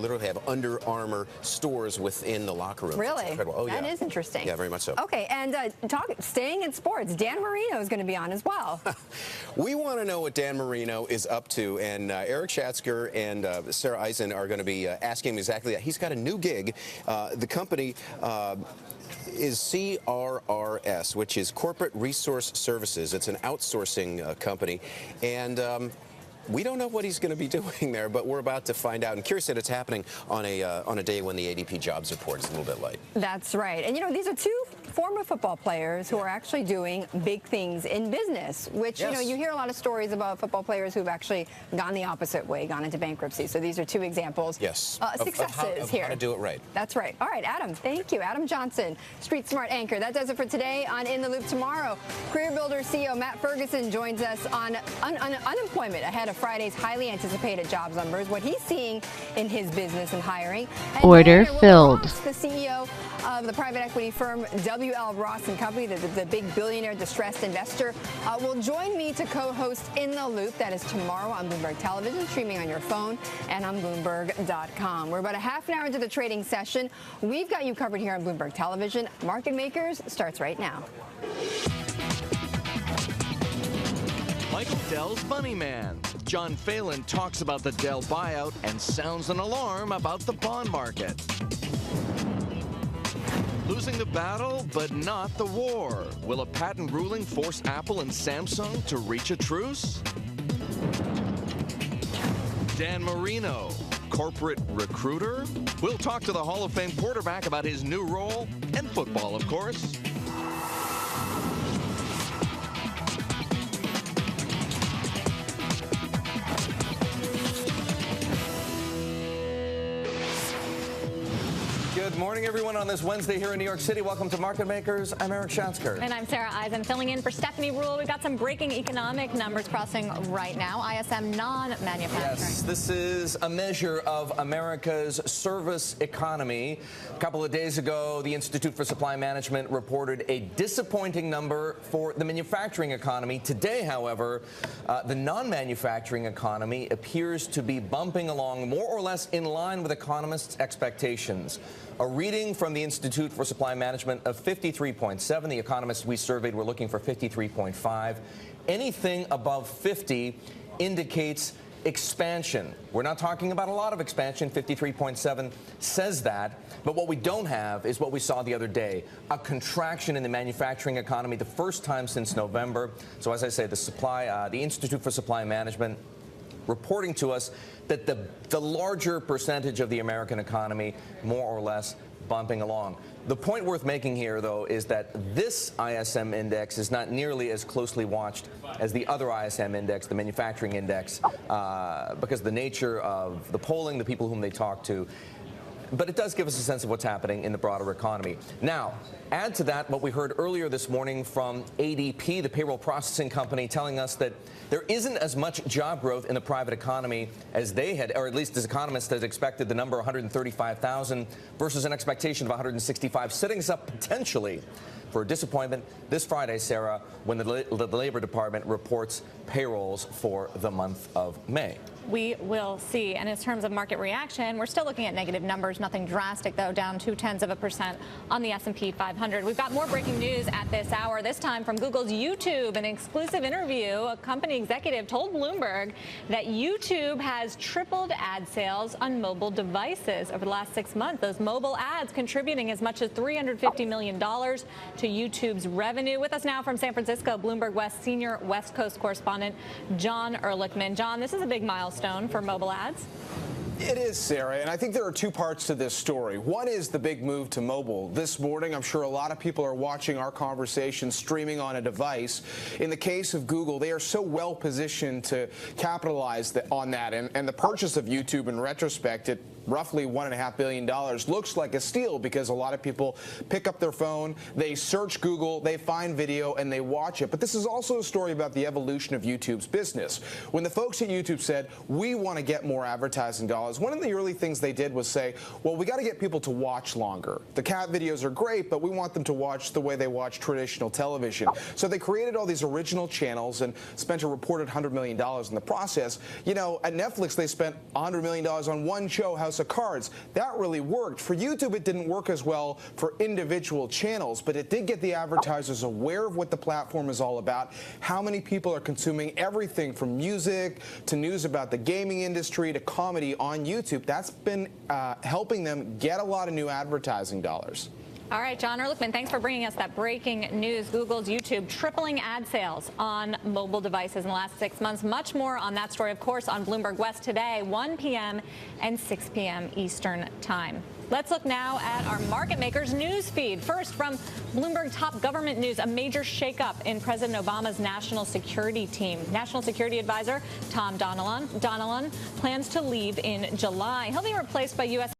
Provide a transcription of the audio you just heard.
literally have Under Armour stores within the locker room. Really? It's incredible. Oh, yeah. That is interesting. Yeah, very much so. Okay, and staying in sports, Dan Marino is going to be on as well. We want to know what Dan Marino is up to, and Eric Schatzker and Sarah Eisen are going to be asking him exactly that. He's got a new gig. The company is CRRS, which is Corporate Resource Services. It's an outsourcing company, and we don't know what he's going to be doing there, but we're about to find out. And curious that it's happening on a day when the ADP jobs report is a little bit late. That's right. And, you know, these are two former football players who are actually doing big things in business, which, yes. you know, you hear a lot of stories about football players who've actually gone the opposite way, gone into bankruptcy. So these are two examples. Yes. Successes of here. how to do it right. That's right. All right, Adam, thank you. Adam Johnson, Street Smart anchor. That does it for today on In the Loop. Tomorrow, Career Builder CEO Matt Ferguson joins us on unemployment ahead of Friday's highly anticipated jobs numbers, what he's seeing in his business and hiring. And Order filled. Ross, the CEO of the private equity firm W.L. Ross & Company, the big billionaire distressed investor, will join me to co-host In the Loop. That is tomorrow on Bloomberg Television, streaming on your phone and on Bloomberg.com. We're about a half an hour into the trading session. We've got you covered here on Bloomberg Television. Market Makers starts right now. Michael Dell's Money Man. John Phelan talks about the Dell buyout and sounds an alarm about the bond market. Losing the battle, but not the war. Will a patent ruling force Apple and Samsung to reach a truce? Dan Marino, corporate recruiter? We'll talk to the Hall of Fame quarterback about his new role and football, of course. Good morning, everyone, on this Wednesday here in New York City. Welcome to Market Makers. I'm Eric Schatzker. And I'm Sarah Eisen, filling in for Stephanie Rule. We've got some breaking economic numbers crossing right now. ISM Non-Manufacturing. Yes, this is a measure of America's service economy. A couple of days ago, the Institute for Supply Management reported a disappointing number for the manufacturing economy. Today, however, the non-manufacturing economy appears to be bumping along more or less in line with economists' expectations. A reading from the Institute for Supply Management of 53.7. The economists we surveyed were looking for 53.5. Anything above 50 indicates expansion. We're not talking about a lot of expansion. 53.7 says that. But what we don't have is what we saw the other day, a contraction in the manufacturing economy, the first time since November. So as I say, the Institute for Supply Management reporting to us that the larger percentage of the American economy, more or less, bumping along. The point worth making here, though, is that this ISM index is not nearly as closely watched as the other ISM index, the manufacturing index, because the nature of the polling, the people whom they talk to. But it does give us a sense of what's happening in the broader economy. Now, add to that what we heard earlier this morning from ADP, the payroll processing company, telling us that there isn't as much job growth in the private economy as they had, or at least as economists had expected, the number 135,000 versus an expectation of 165, setting us up potentially for a disappointment this Friday, Sarah, when the Labor Department reports payrolls for the month of May. We will see. And in terms of market reaction, we're still looking at negative numbers. Nothing drastic, though, down 0.2% on the S&P 500. We've got more breaking news at this hour, this time from Google's YouTube. An exclusive interview. A company executive told Bloomberg that YouTube has tripled ad sales on mobile devices over the last 6 months. Those mobile ads contributing as much as $350 million to YouTube's revenue. With us now from San Francisco, Bloomberg West senior West Coast correspondent John Ehrlichman. John, this is a big milestone for mobile ads. It is, Sarah, and I think there are two parts to this story. One is the big move to mobile. This morning, I'm sure a lot of people are watching our conversation streaming on a device. In the case of Google, they are so well positioned to capitalize on that, and the purchase of YouTube, in retrospect, at roughly $1.5 billion, looks like a steal because a lot of people pick up their phone, they search Google, they find video, and they watch it. But this is also a story about the evolution of YouTube's business. When the folks at YouTube said, we want to get more advertising dollars, one of the early things they did was say, well, we got to get people to watch longer. The cat videos are great, but we want them to watch the way they watch traditional television. So they created all these original channels and spent a reported $100 million in the process. You know, at Netflix, they spent $100 million on one show, House of cards. That really worked. For YouTube, it didn't work as well for individual channels, but it did get the advertisers aware of what the platform is all about, how many people are consuming everything from music to news about the gaming industry to comedy on YouTube. That's been helping them get a lot of new advertising dollars. All right, John Ehrlichman, thanks for bringing us that breaking news. Google's YouTube tripling ad sales on mobile devices in the last 6 months. Much more on that story, of course, on Bloomberg West today, 1 p.m. and 6 p.m. Eastern Time. Let's look now at our market makers news feed. First, from Bloomberg Top Government News, a major shakeup in President Obama's national security team. National Security Advisor Tom Donilon plans to leave in July. He'll be replaced by U.S.